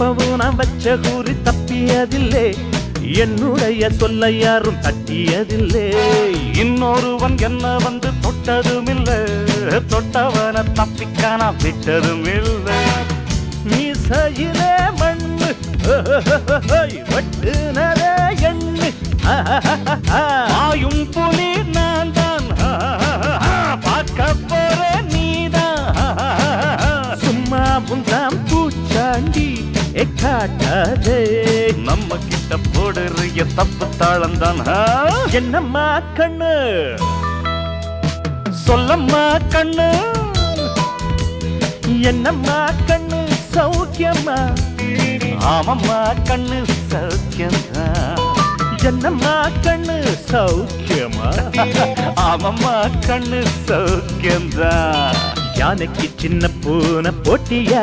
எப்பவும் நான் வச்ச கூறி தப்பியதில்லை, என்னுடைய சொல்ல யாரும் தட்டியதில்லை. இன்னொருவன் என்ன வந்து தொட்டதும் இல்ல, தொட்டவன தப்பிக்க நான் விட்டதும் இல்லை. மீசையிலே மண்ணு வெட்டுனரே எண்ணு, ஆயும் புலி நான் தான், பார்க்க போற நீதான். சும்மா புந்தாம் பூச்சாண்டி காட்டாதே, நம்ம கிட்ட போடுறிய தப்பு தாளந்தான். என்னம்மா கண்ணு சொல்லம்மா கண்ணு, என்னம்மா கண்ணு சௌக்கியம்மா, ஆமம்மா கண்ணு சௌக்கியம்தான். என்னம்மா கண்ணு சௌக்கியமா, ஆமம்மா கண்ணு சௌக்கியம்தான். யானைக்கு சின்ன பூனை போட்டியா,